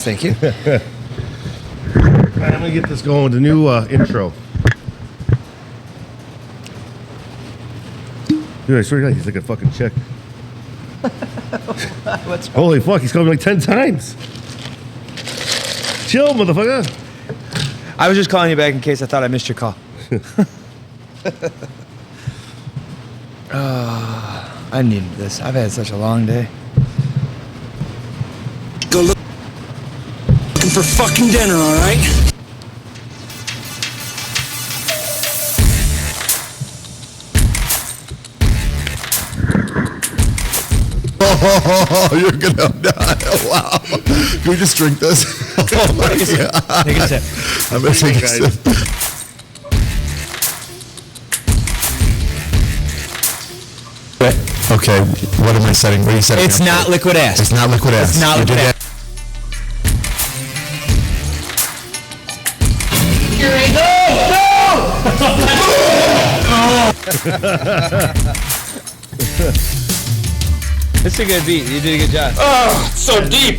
Thank you. All right, I'm gonna get this going with the new intro. Dude, I swear to God, he's like a fucking chick. What's Holy fuck, he's called me like 10 times. Chill, motherfucker. I was just calling you back in case I thought I missed your call. I needed this. I've had such a long day. Go looking for fucking dinner, all right? Oh, you're gonna die. Wow. Can we just drink this? Oh my God. Take a sip. I'm gonna take a sip. Okay, what am I setting? What are you setting? It's not liquid ass. It's not liquid ass. It's not liquid ass. It's a good beat. You did a good job. Oh, so deep.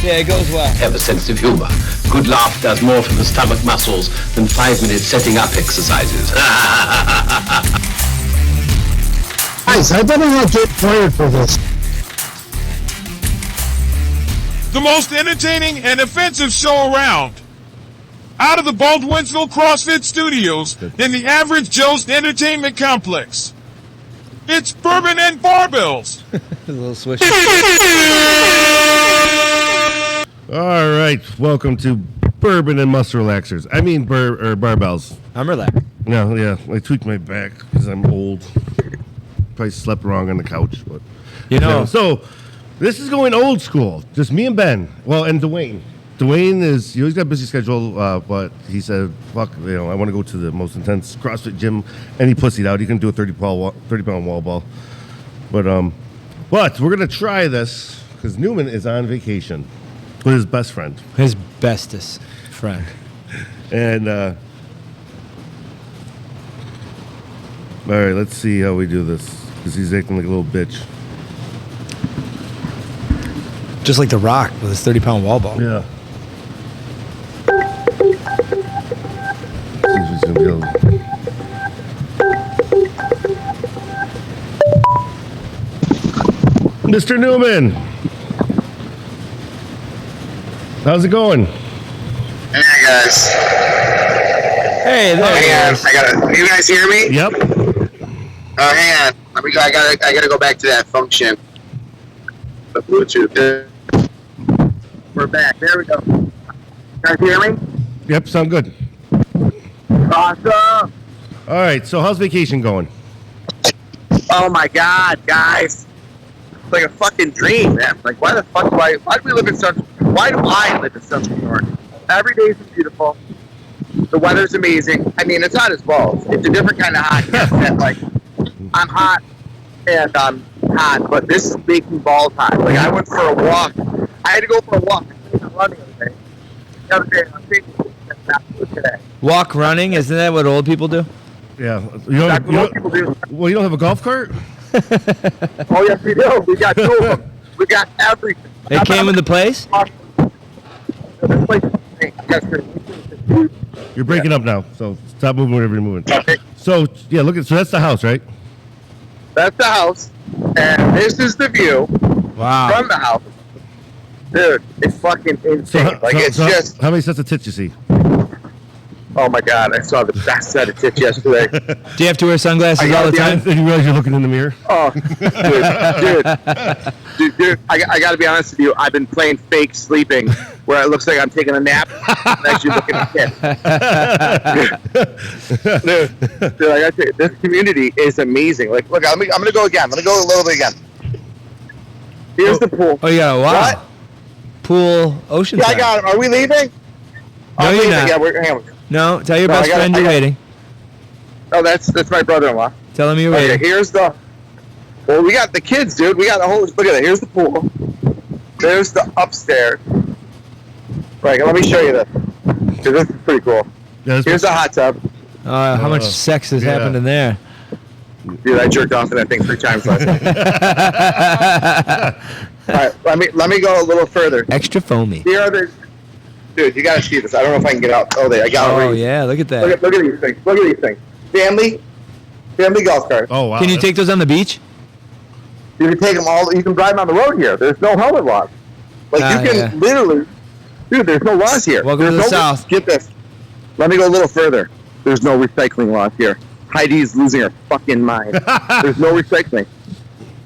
Yeah, it goes well. Have a sense of humor. Good laugh does more for the stomach muscles than 5-minute setting up exercises. Guys, I better not get fired for this. The most entertaining and offensive show around. Out of the Baldwinsville CrossFit Studios in the Average Joe's Entertainment Complex. It's Bourbon and Barbells. A little swish. All right, welcome to Bourbon and Muscle Relaxers. I mean, barbells. I'm relaxed. No, yeah, I tweaked my back because I'm old. Probably slept wrong on the couch, but You know. So this is going old school. Just me and Ben. Well, and Dwayne. Dwayne is, he's got a busy schedule, but he said, fuck, I want to go to the most intense CrossFit gym, and he pussied out. He can do a 30-pound wall ball. But we're going to try this, because Newman is on vacation with his best friend. His bestest friend. And, all right, let's see how we do this, because he's acting like a little bitch. Just like The Rock with his 30-pound wall ball. Yeah. See if he's gonna be able to- Mr. Newman, how's it going? Hey guys. Hey, there he Hang on. is. You guys hear me? Yep. Oh, hang on. I gotta go back to that function. The Bluetooth. We're back. There we go. You guys hear me? Yep, sound good. Awesome. All right, so how's vacation going? Oh my God, guys. It's like a fucking dream, man. Like, why do I live in Central New York? Every day is beautiful. The weather's amazing. I mean, it's hot as balls. It's a different kind of hot. Like, I'm hot and I'm hot, but this is making balls hot. Like, I went for a walk. I had to go for a walk. I was running the other day. I'm taking today. Walk running, isn't that what old people do? Yeah. That's what most people do. Well, you don't have a golf cart? Oh, yes, we do. We got 2 of them. We got everything. They came in the place? This place is amazing. Yes, sir. You're breaking up now, so stop moving whatever you're moving. Okay. So, yeah, so that's the house, right? That's the house, and this is the view Wow. from the house. Dude, it's fucking insane. How many sets of tits you see? Oh my God, I saw the best set of tits yesterday. Do you have to wear sunglasses I all the gotta time? Then you realize you're looking in the mirror? Oh, dude, I gotta be honest with you. I've been playing fake sleeping, where it looks like I'm taking a nap, and actually looking at tits. Dude, I gotta tell you, this community is amazing. Like, look, I'm gonna go again. I'm gonna go a little bit again. Here's the pool. Oh, you got a wow. What? Pool, ocean Yeah, I got him. Are we leaving? No, I'm you're leaving. not. Yeah, hang on. No, tell your No, best friend you're waiting. Oh, that's my brother-in-law. Tell him you're Okay, waiting. here's the. Well, we got the kids, dude. We got the whole. Look at it. Here's the pool. There's the upstairs. Right, let me show you this. 'Cause this is pretty cool. Yeah, Here's the hot tub. How much sex has yeah. happened in there? Dude, I jerked off in that thing 3 times last night. right, let me go a little further. Extra foamy. Here are the dude. You gotta see this. I don't know if I can get out. Oh, I got it. Oh right. yeah, look at that. Look at these things. Look at these things. Family golf cart. Oh wow. Can you take those on the beach? You can take them all. You can drive them on the road here. There's no helmet laws. Like you can literally, dude. There's no laws here. Welcome there's to the no, South. Get this. Let me go a little further. There's no recycling laws here. Heidi's losing her fucking mind. There's no recycling.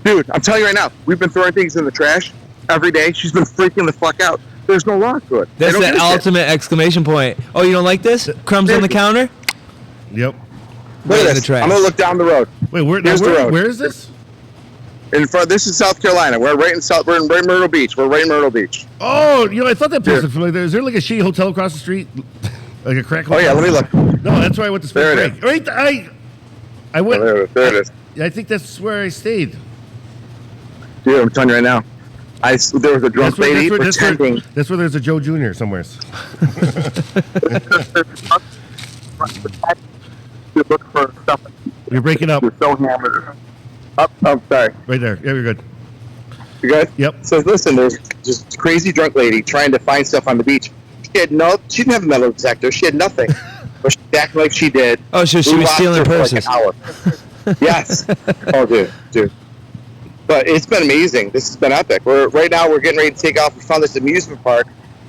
Dude, I'm telling you right now, we've been throwing things in the trash every day. She's been freaking the fuck out. There's no law to it. They That's don't the give a shit. ultimate exclamation point. Oh, you don't like this? Crumbs on the counter? Yep. Look Right in at the this. trash. I'm gonna look down the road. Wait, Here's the road. where is this? In front. This is South Carolina. We're right in Myrtle Beach. We're right in Myrtle Beach. Oh, I thought that place looked familiar. Is there like a shitty hotel across the street? Like a crack hotel? Oh yeah, let me look. No, that's where I went to There spring it break. Right, I went. There it is. I think that's where I stayed. Dude, I'm telling you right now. There was a drunk lady pretending. That's where there's a Joe Jr. somewhere. To look for stuff. You're breaking up. You're so hammered. I'm sorry. Right there. Yeah, you're good. You guys? Yep. So listen, there's this crazy drunk lady trying to find stuff on the beach. She didn't have a metal detector. She had nothing. But she acted like she did. Oh, so she We was watched stealing her for purses. like an hour. Yes. Oh, dude. But it's been amazing. This has been epic. Right now we're getting ready to take off. We found this amusement park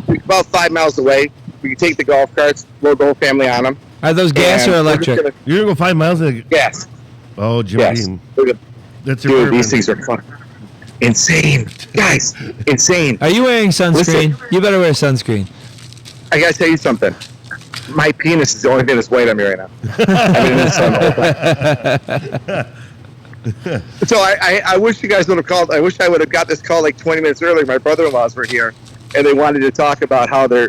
about 5 miles away. We can take the golf carts, load the whole family on them. Are those gas or electric? You're gonna go 5 miles in Gas. Oh, Jim Yes. Beam. Look at- That's your Dude, these things are fun. Insane. Guys, insane. Are you wearing sunscreen? Listen. You better wear sunscreen. I gotta tell you something. My penis is the only thing that's white on me right now. I've been in the sun the whole time. So I wish you guys would have called. I wish I would have got this call like 20 minutes earlier. My brother-in-laws were here, and they wanted to talk about how they're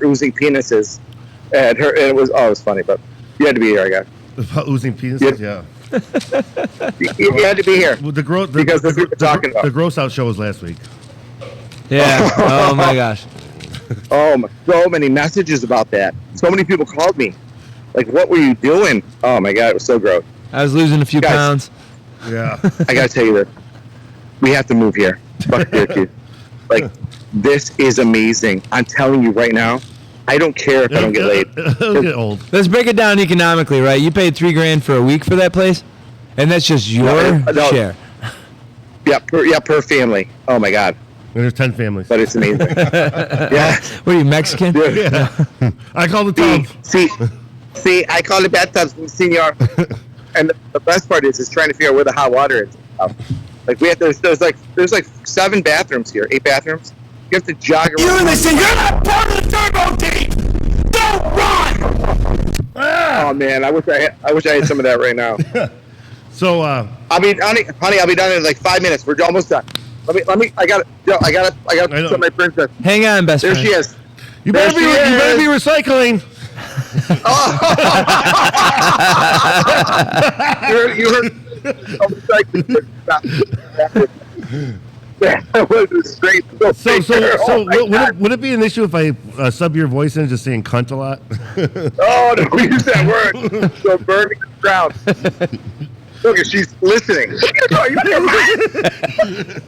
oozing penises, and it was funny, but you had to be here, I guess. About oozing penises, yeah. You had to be here. Well, because that's what we're talking about. The gross out show was last week. Yeah. Oh my gosh. So many messages about that. So many people called me. Like, what were you doing? Oh my God, it was so gross. I was losing a few Guys. pounds. Yeah. I gotta tell you this. We have to move here. Fuck Syracuse. Like, this is amazing. I'm telling you right now. I don't care if I don't get laid. It'll get old. Let's break it down economically, right? You paid $3,000 for a week for that place, and that's just your No. share. Yeah, per family. Oh my God. And there's 10 families. But it's amazing. Yeah. What are you, Mexican? Yeah. I called the tub. See, I call it bathtubs, senor. And the best part is trying to figure out where the hot water is. Like there's like 7 bathrooms here, 8 bathrooms. You have to jog around. You listen, you're not part of the turbo team! Don't run! Oh man, I wish I had some of that right now. So, I'll be, honey, I'll be done in like 5 minutes. We're almost done. Let me. I got I know. to my princess. Hang on, best There friend. she is. you better be recycling. You heard. That was straight. So would it be an issue if I sub your voice in just saying cunt a lot? Oh, no, we use that word. So burning the ground. Look, she's listening. Are you out of your mind?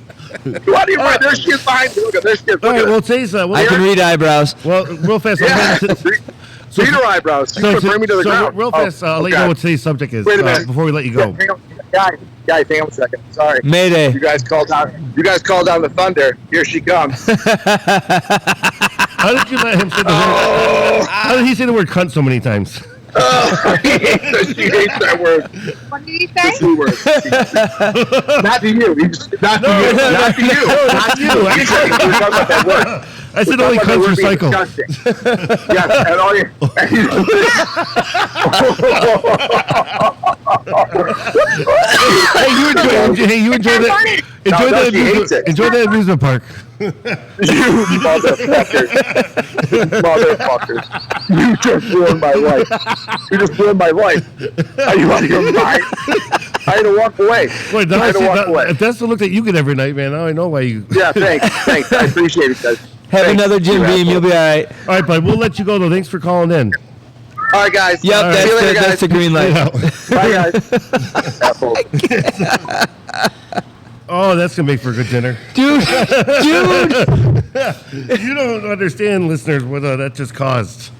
You out of your mind? There she is behind you. Look, there she is. Look All right, at well, her. today's I can read eyebrows. well, real fast. Yeah. Read her eyebrows. She's going to bring me to the ground. Real fast, I'll let you know what today's subject is Wait a minute. before we let you go. Hang on. Guys, hang on a second. Sorry. Mayday. You guys called down the thunder. Here she comes. How did you let him say the word? How did he say the word cunt so many times? She hates that word. What did he The say? C word. Not to you. Not to you. Not to you. Not you. You said we were talking about that word. I said only Talking about cunts that word being recycle. disgusting. Yes, and all you. Hey, you enjoy that? Enjoy that amusement park. You motherfuckers. You just ruined my life. You just ruined my life. Are you out of your mind? I had to walk away. Wait, I had to walk away. that's the look that you get every night, man. Now I know why you. Yeah, thanks. I appreciate it, guys. Have Thanks. another Jim You Beam. asshole. You'll be all right. All right, bud. We'll let you go though. Thanks for calling in. All right, guys. Yep, right. See you later, that's the green light. Bye, guys. Assholes. Oh, that's gonna make for a good dinner. Dude. You don't understand, listeners, what that just caused.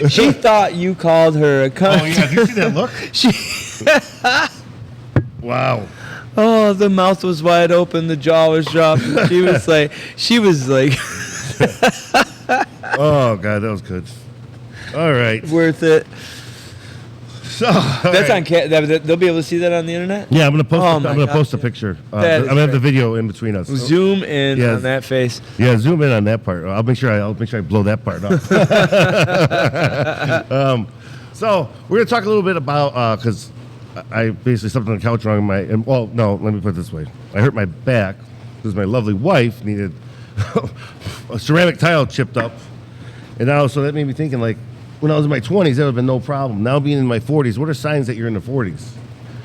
She thought you called her a cunt. Oh yeah, did you see that look? Wow. Oh, the mouth was wide open, the jaw was dropped. She was like, Oh god, that was good. All right. worth it. So That's on. They'll be able to see that on the internet. Yeah, I'm gonna post. Oh I'm my gonna God. post a picture. I'm That is gonna have the great. video in between us. Zoom in Yes. on that face. Yeah, zoom in on that part. I'll make sure I blow that part up. So we're gonna talk a little bit about because I basically slept on the couch wrong. No, let me put it this way. I hurt my back because my lovely wife needed a ceramic tile chipped up, and now so that made me thinking like when I was in my 20s that would have been no problem. Now being in my 40s, what are signs that you're in the 40s?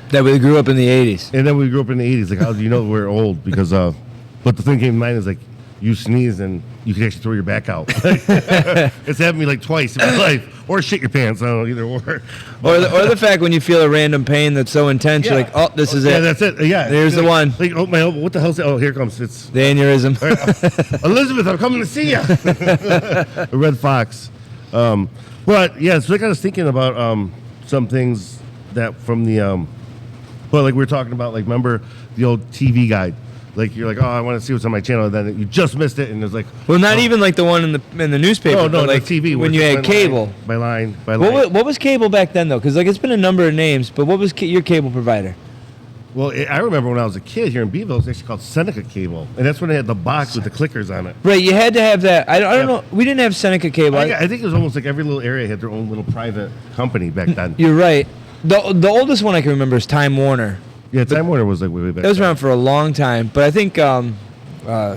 That we grew up in the 80s. And then we grew up in the 80s. Like, how do you know we're old? Because, but the thing came to mind is like, you sneeze and you can actually throw your back out. It's happened to me like twice in my life. Or shit your pants. I don't know, either or. Or the fact when you feel a random pain that's so intense, you're like, oh, this is Yeah, it. that's it. Yeah. There's the Like- one. Like, oh, my elbow. What the hell's that? Oh, here it comes. It's The aneurysm. Elizabeth, I'm coming to see you. A red fox. But, yeah, so I got us thinking about some things that from the, but like we were talking about, like, remember the old TV guide? Like, you're like, oh, I want to see what's on my channel. And then you just missed it. And it's like, Well, not even like the one in the newspaper. oh, no, but like the TV. when where you it's had by cable. line, by line, by line. What was cable back then though? Because like it's been a number of names, but what was your cable provider? Well, I remember when I was a kid here in Beeville, it was actually called Seneca Cable. And that's when they had the box with the clickers on it. Right, you had to have that. I don't know. We didn't have Seneca cable. I think it was almost like every little area had their own little private company back then. You're right. The oldest one I can remember is Time Warner. Yeah, Time Warner was like way back That was then. around for a long time, but I think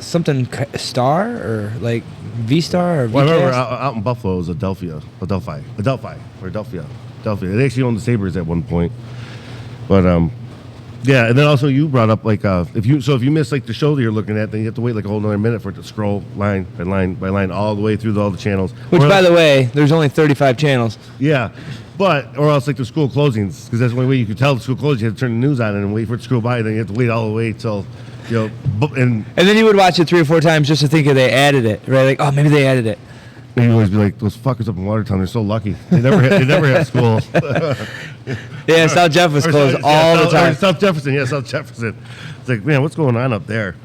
something Star or like V Star or Well, I remember VCast. out in Buffalo it was Adelphi. They actually owned the Sabres at one point. But yeah, and then also you brought up like if you miss like the show that you're looking at, then you have to wait like a whole another minute for it to scroll line by line by line all the way through all the channels. Which, Or by else- the way, there's only 35 channels. yeah, but or else like the school closings because that's the only way you could tell the school closed. You had to turn the news on and wait for it to scroll by. Then you have to wait all the way till and And then you would watch it 3 or 4 times just to think if they added it, right? Like, oh, maybe they added it. you always be like those fuckers up in Watertown. They're so lucky. They never had school. Yeah, South Jeff was Or closed South- all the South- time. or South Jefferson, yeah, South Jefferson. It's like, man, what's going on up there?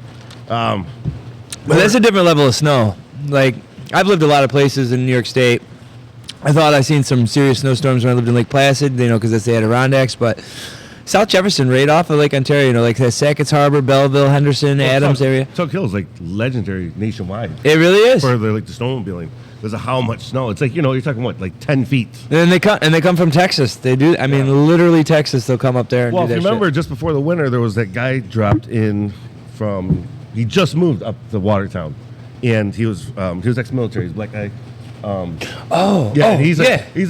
But that's a different level of snow. Like, I've lived a lot of places in New York State. I thought I seen some serious snowstorms when I lived in Lake Placid, because that's the Adirondacks. But South Jefferson, right off of Lake Ontario, like that Sackett's Harbor, Belleville, Henderson, Adams area. Tuck Hill is like legendary nationwide It really is. for the snowmobiling because of how much snow. It's like you're talking what, like 10 feet. And they come from Texas. They do. I mean, literally Texas. They'll come up there and Well, do if that you remember, shit. just before the winter, there was that guy dropped in from. He just moved up to Watertown, and he was ex-military. He's a black guy. He's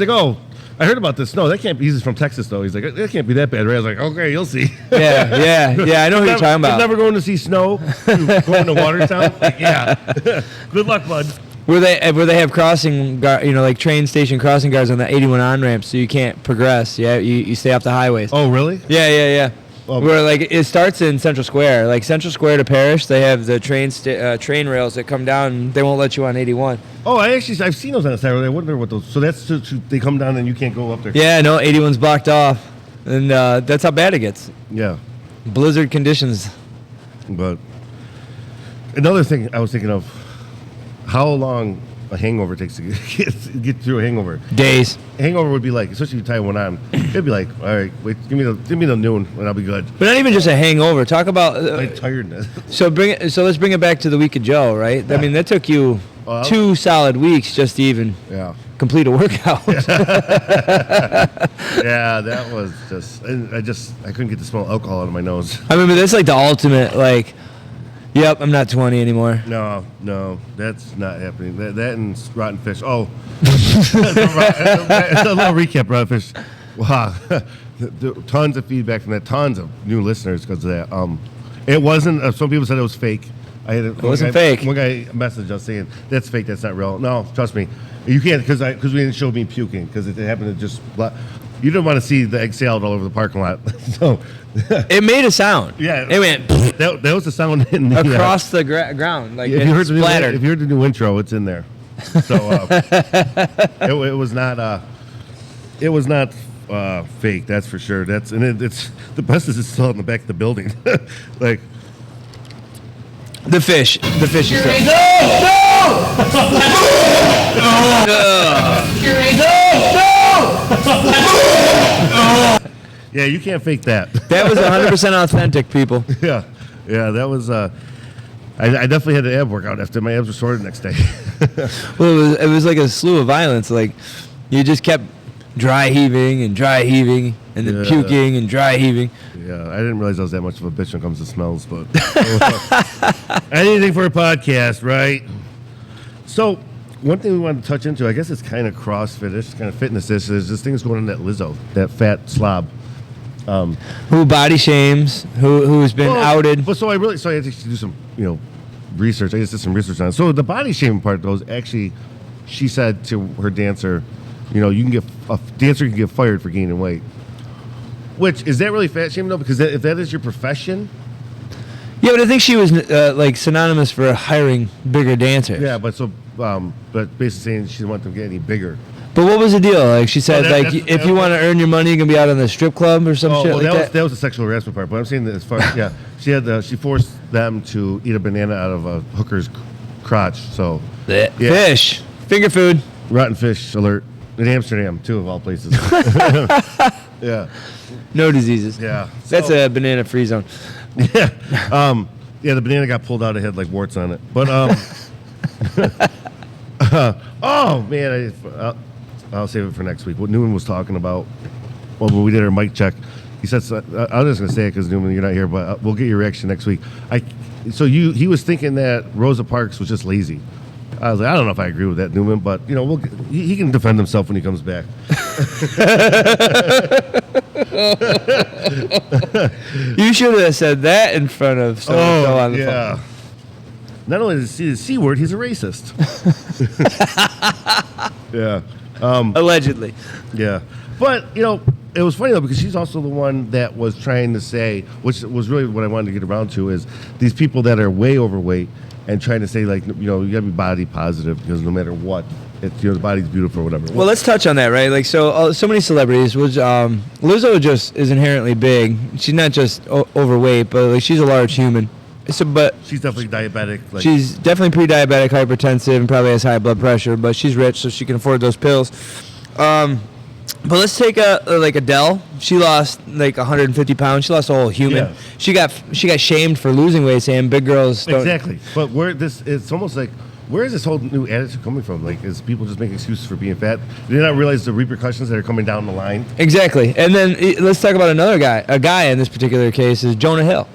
like, oh, I heard about this snow. That can't be. He's from Texas though. He's like, that can't be that bad, right? I was like, okay, you'll see. Yeah. I know who you're talking about. Never going to see snow. Going to Watertown. Like, yeah. Good luck, bud. Where they have crossing, like train station crossing guards on the 81 on ramps, so you can't progress. Yeah, you stay off the highways. Oh, really? Yeah. Well, Where like it starts in Central Square, like Central Square to Parrish, they have the train rails that come down. And they won't let you on 81. Oh, I've seen those on the Saturday. I wonder what those. So that's they come down and you can't go up there. Yeah, no, 81's blocked off, and that's how bad it gets. Yeah. Blizzard conditions. But another thing I was thinking of, how long a hangover takes to get through a hangover. Days. A hangover would be like, especially if you tie one on, it'd be like, all right, wait, give me the noon and I'll be good. But not even just a hangover. Talk about Like tiredness. so let's bring it back to the week of Joe, right? I mean, that took you 2 solid weeks just to even Yeah. complete a workout. Yeah, that was just, and I couldn't get the smell of alcohol out of my nose. I mean, but that's like the ultimate, like, yep, I'm not 20 anymore. No, that's not happening. That and rotten fish. Oh, it's a little recap. Rotten fish. Wow, tons of feedback from that. Tons of new listeners because of that. It wasn't. Some people said it was fake. It wasn't fake. One guy messaged us saying that's fake. That's not real. No, trust me. You can't because we didn't show me puking because it happened to just. You didn't want to see the egg salad all over the parking lot. So It made a sound. yeah, It went. That that was the sound in the across the ground. Like if you heard it's splattered. if you heard the new intro, it's in there. So it was not fake. That's for sure. It's the best is it's still out in the back of the building. Like The fish is still. yeah, you can't fake that. That was 100% authentic, people. yeah, that was. I definitely had an ab workout after my abs were sore the next day. Well, it was like a slew of violence. Like you just kept dry heaving and then puking and dry heaving. Yeah, I didn't realize I was that much of a bitch when it comes to smells, but anything for a podcast, right? So, one thing we wanted to touch into, I guess it's kind of CrossFit-ish, kind of fitness-ish, is this thing is going on that Lizzo, that fat slob. Who body shames, who's been outed. But so I had to do some, research. I just did some research on it. So the body shaming part, though, is actually, she said to her dancer, you can get a dancer can get fired for gaining weight. Which is that really fat shaming though? Because if that is your profession. Yeah, but I think she was like synonymous for hiring bigger dancers. Yeah, but basically saying she didn't want them to get any bigger. But what was the deal? Like she said, if you want to earn your money, you can be out on the strip club or some shit like that. That was the sexual harassment part. But I'm saying that as far she forced them to eat a banana out of a hooker's crotch. So fish, finger food, rotten fish alert in Amsterdam too, of all places. Yeah. No diseases. Yeah. That's a banana free zone. Yeah. The banana got pulled out. It had like warts on it. But oh man, I'll save it for next week. What Newman was talking about when we did our mic check, he said. I was just gonna say it because Newman, you're not here, but we'll get your reaction next week. He was thinking that Rosa Parks was just lazy. I was like, I don't know if I agree with that, Newman, but he can defend himself when he comes back. You should have said that in front of someone on the phone. Not only does he see the C word, he's a racist. Yeah. Allegedly. Yeah. But, it was funny, though, because she's also the one that was trying to say, which was really what I wanted to get around to, is these people that are way overweight and trying to say, like, you got to be body positive because no matter what, it's, the body's beautiful or whatever. Well, let's touch on that, right? Like, so many celebrities, Lizzo just is inherently big. She's not just overweight, but like she's a large human. So, but she's definitely diabetic. She's definitely pre-diabetic, hypertensive, and probably has high blood pressure. But she's rich, so she can afford those pills. But let's take like Adele. She lost like 150 pounds. She lost a whole human. Yeah. She got shamed for losing weight, saying big girls don't. Exactly. But it's almost like, where is this whole new attitude coming from? Like, is people just making excuses for being fat? Do they not realize the repercussions that are coming down the line? Exactly. And then let's talk about another guy. A guy in this particular case is Jonah Hill.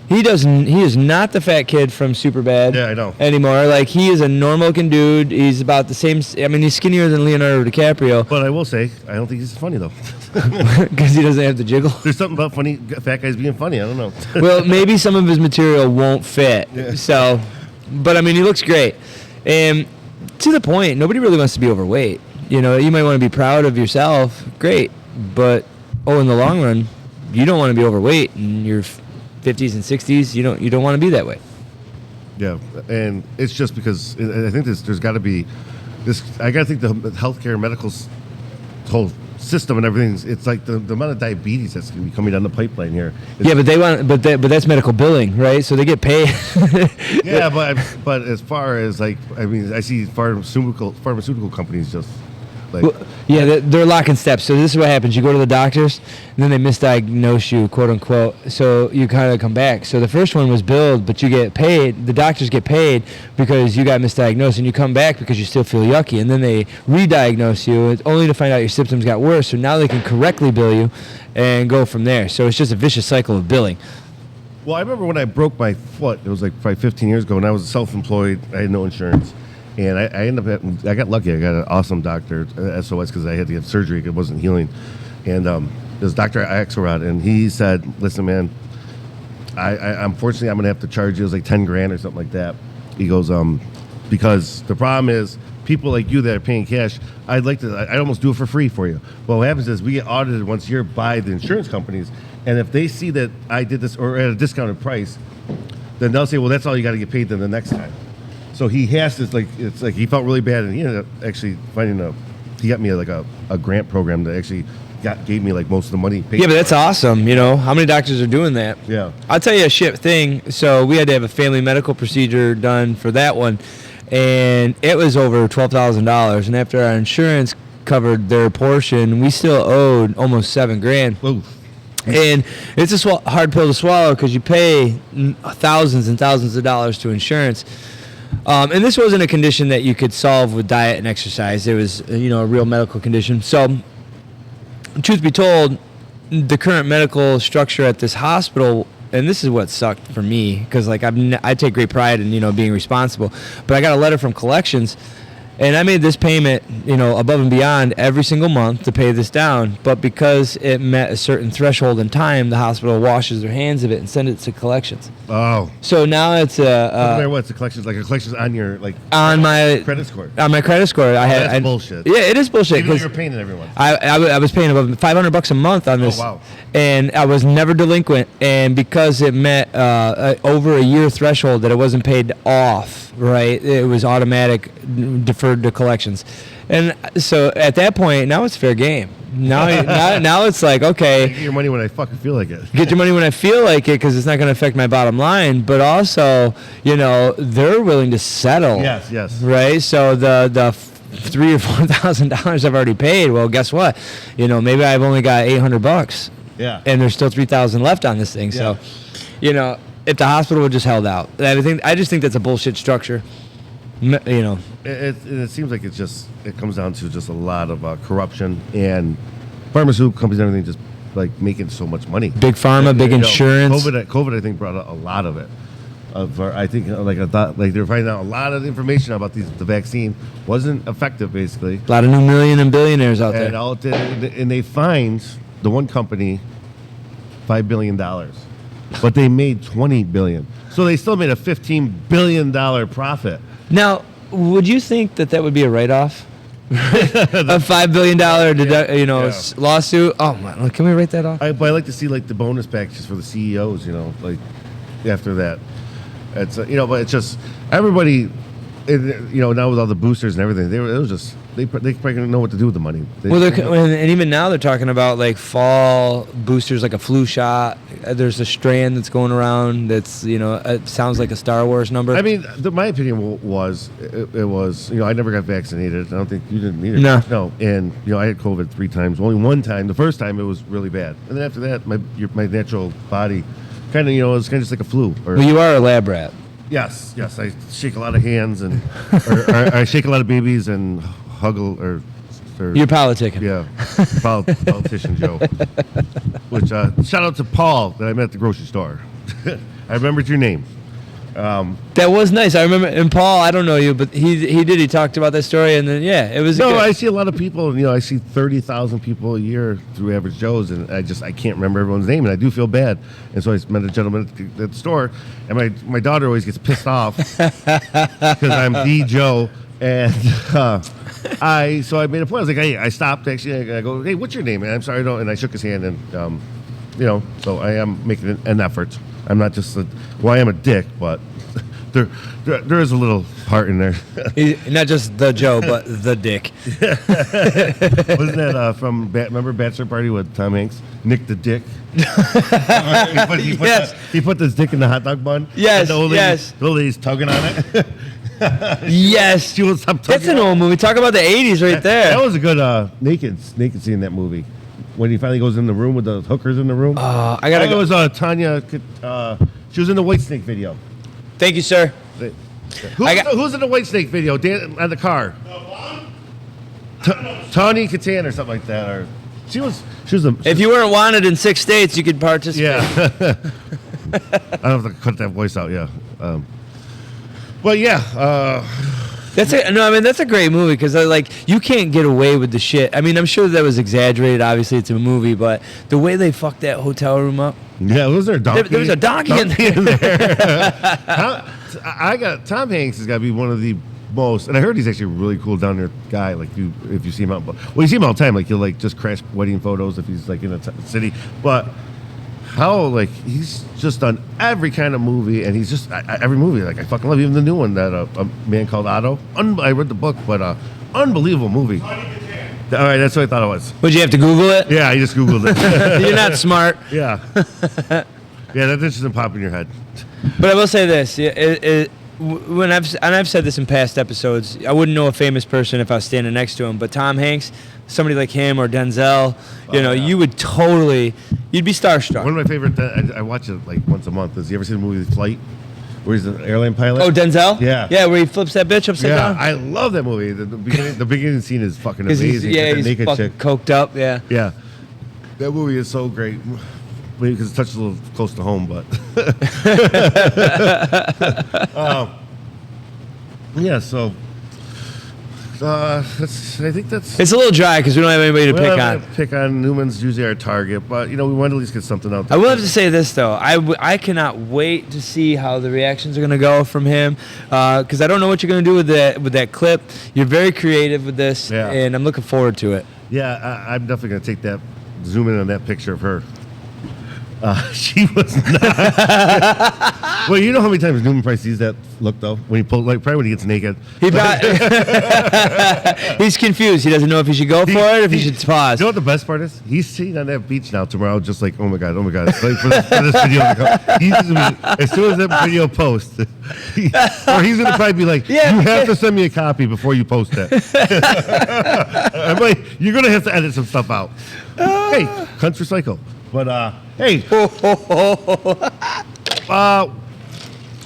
He is not the fat kid from Superbad. Yeah, I know. Anymore. Like, he is a normal-looking dude. He's about the same. I mean, he's skinnier than Leonardo DiCaprio. But I will say, I don't think he's funny though. Because he doesn't have to jiggle. There's something about fat guys being funny. I don't know. Well, maybe some of his material won't fit. Yeah. So, but I mean, he looks great. And to the point, nobody really wants to be overweight. You might want to be proud of yourself. Great. But, in the long run, you don't want to be overweight in your 50s and 60s. You don't want to be that way. Yeah. And it's just because I think there's got to be this. I got to think the healthcare medical whole system and everything. It's like the amount of diabetes that's going to be coming down the pipeline here. Yeah, but they want, but that's medical billing, right? So they get paid. Yeah, but as far as I see pharmaceutical companies just like. Well, yeah, they're locking steps. So this is what happens: you go to the doctors, and then they misdiagnose you, quote unquote. So you kind of come back. So the first one was billed, but you get paid. The doctors get paid because you got misdiagnosed, and you come back because you still feel yucky, and then they re-diagnose you, only to find out your symptoms got worse. So now they can correctly bill you, and go from there. So it's just a vicious cycle of billing. Well, I remember when I broke my foot. It was like probably 15 years ago, and I was self-employed. I had no insurance. And I ended up I got lucky. I got an awesome doctor, SOS, because I had to get surgery. It wasn't healing. And this Dr. Axelrod, and he said, listen, man, unfortunately, I'm going to have to charge you. It was like 10 grand or something like that. He goes, because the problem is people like you that are paying cash, I'd almost do it for free for you. Well, what happens is we get audited once a year by the insurance companies. And if they see that I did this or at a discounted price, then they'll say, well, that's all you got to get paid then the next time. So he has to, like, it's like he felt really bad, and he ended up actually he got me like a grant program that actually gave me like most of the money. Yeah, but that's awesome. You know, how many doctors are doing that? Yeah. I'll tell you a shit thing. So we had to have a family medical procedure done for that one, and it was over $12,000. And after our insurance covered their portion, we still owed almost $7,000. Oof. And it's a hard pill to swallow because you pay thousands and thousands of dollars to insurance. And this wasn't a condition that you could solve with diet and exercise. It was, a real medical condition. So, truth be told, the current medical structure at this hospital, and this is what sucked for me, because like I take great pride in being responsible. But I got a letter from collections, and I made this payment, above and beyond every single month to pay this down. But because it met a certain threshold in time, the hospital washes their hands of it and sends it to collections. Oh. So now it's what's the collections? Like a collections on your on my credit score. On my credit score, That's bullshit. Yeah, it is bullshit. Even though you're paying it every month. I was paying about $500 a month on this. Oh, wow. And I was never delinquent, and because it met over a year threshold that it wasn't paid off, right? It was automatic deferred to collections, and so at that point, now it's fair game. Now it's like, okay, get your money when I fucking feel like it. Get your money when I feel like it, because it's not going to affect my bottom line. But also, they're willing to settle. Yes. Right. So the $3,000 or $4,000 I've already paid. Well, guess what? Maybe I've only got $800. Yeah. And there's still $3,000 left on this thing. Yeah. So, if the hospital would just held out, I just think that's a bullshit structure. It seems like it comes down to just a lot of corruption and pharmaceutical companies and everything just like making so much money. Big pharma, big insurance. COVID I think brought a lot of it. I think I thought they're finding out a lot of information about the vaccine wasn't effective basically. A lot of new million and billionaires out there. And they fined the one company $5 billion, but they made $20 billion. So they still made a $15 billion profit. Now, would you think that would be a write-off? A $5 billion lawsuit? Oh, man, can we write that off? But I like to see the bonus packages for the CEOs, after that. It's but it's just everybody, now with all the boosters and everything, they probably don't know what to do with the money. And even now they're talking about fall boosters, like a flu shot. There's a strand that's going around that's it sounds like a Star Wars number. I mean, my opinion was it was I never got vaccinated. I don't think you didn't either. No. And I had COVID 3 times. Only one time. The first time it was really bad, and then after that, my natural body kind of it's kind of just like a flu. Well, you are a lab rat. Yes. I shake a lot of hands and or I shake a lot of babies and hug or you're politicking. Yeah, politician Joe. Which shout out to Paul that I met at the grocery store. I remembered your name. That was nice. I remember. And Paul, I don't know you, but he talked about that story, and then it was. No, I see a lot of people. I see 30,000 people a year through Average Joe's, and I can't remember everyone's name, and I do feel bad. And so I met a gentleman at the store, and my daughter always gets pissed off because I'm the Joe. And I made a point. I was like, hey, I stopped actually. I go, hey, what's your name? And I'm sorry, I don't. And I shook his hand, and so I am making an effort. I'm not just I am a dick, but there is a little heart in there. Not just the Joe, but the dick. Wasn't that from remember Bachelor Party with Tom Hanks? Nick the Dick. He put this dick in the hot dog bun. Yes, and the old lady's tugging on it. Yes, that's an old movie. Talk about the '80s, right there. That was a good naked scene in that movie when he finally goes in the room with the hookers in the room. I gotta go. It was Tanya. She was in the White Snake video. Thank you, sir. Who's in the White Snake video? Dan on the car. Tawny Katan or something like that. Or she was. If you weren't wanted in 6 states, you could participate. Yeah. I don't have to cut that voice out. Yeah. Well, yeah. That's a great movie because you can't get away with the shit. I mean, I'm sure that was exaggerated. Obviously, it's a movie, but the way they fucked that hotel room up. Yeah, was there a donkey? There was a donkey in there. Tom Hanks has got to be one of the most, and I heard he's actually a really cool down there guy. If you see him out, you see him all the time. He'll just crash wedding photos if he's in a city, but. how like he's just done every kind of movie, and he's just every movie like I fucking love. Even the new one that a man called Otto. I read the book, but unbelievable movie. All right, that's what I thought it was. Would you have to Google it? Yeah, I just googled it. You're not smart. Yeah, yeah, that just doesn't pop in your head. But I will say this: when I've said this in past episodes, I wouldn't know a famous person if I was standing next to him. But Tom Hanks, somebody like him or Denzel, you would you'd be starstruck. One of my favorite. I watch it like once a month. Has you ever seen the movie Flight, where he's an airline pilot? Oh, Denzel? Yeah. Yeah, where he flips that bitch upside down. I love that movie. The beginning scene is fucking amazing. He's naked fucking chick. coked up. Yeah. Yeah, that movie is so great. Because it touches a little close to home, but yeah. So I think that's. It's a little dry because we don't have anybody to pick on. Pick on Newman's usually our target, but we want to at least get something out there. I will have to say this though, I cannot wait to see how the reactions are going to go from him, because I don't know what you're going to do with that clip. You're very creative with this, and I'm looking forward to it. Yeah, I'm definitely going to take that, zoom in on that picture of her. She was not. Well, you know how many times Newman probably sees that look though when he pulls, like probably when he gets naked. He's confused. He doesn't know if he should go for it or if he should pause. You know what the best part is? He's sitting on that beach now tomorrow, just like, oh my god, like for this video to come. As soon as that video posts, he's gonna probably be like, you have to send me a copy before you post it. I'm like, you're gonna have to edit some stuff out. Hey, country cycle. But hey,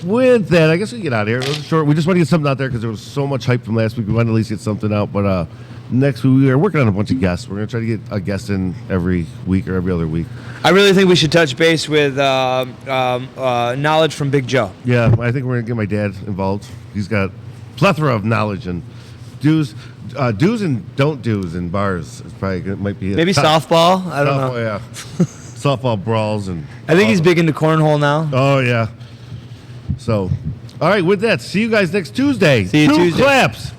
with that, I guess we can get out of here. It was short. We just want to get something out there because there was so much hype from last week. We wanted to at least get something out. But next week we are working on a bunch of guests. We're gonna try to get a guest in every week or every other week. I really think we should touch base with knowledge from Big Joe. Yeah, I think we're gonna get my dad involved. He's got a plethora of knowledge and do's and don't do's in bars. It's probably might be maybe softball. I don't know. Yeah. Softball brawls and I think he's big into cornhole now. Oh yeah. So, all right. With that, see you guys next Tuesday. See you Tuesday. Claps.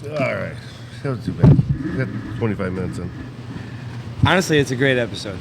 All right. That was too bad. We got 25 minutes in. Honestly, it's a great episode.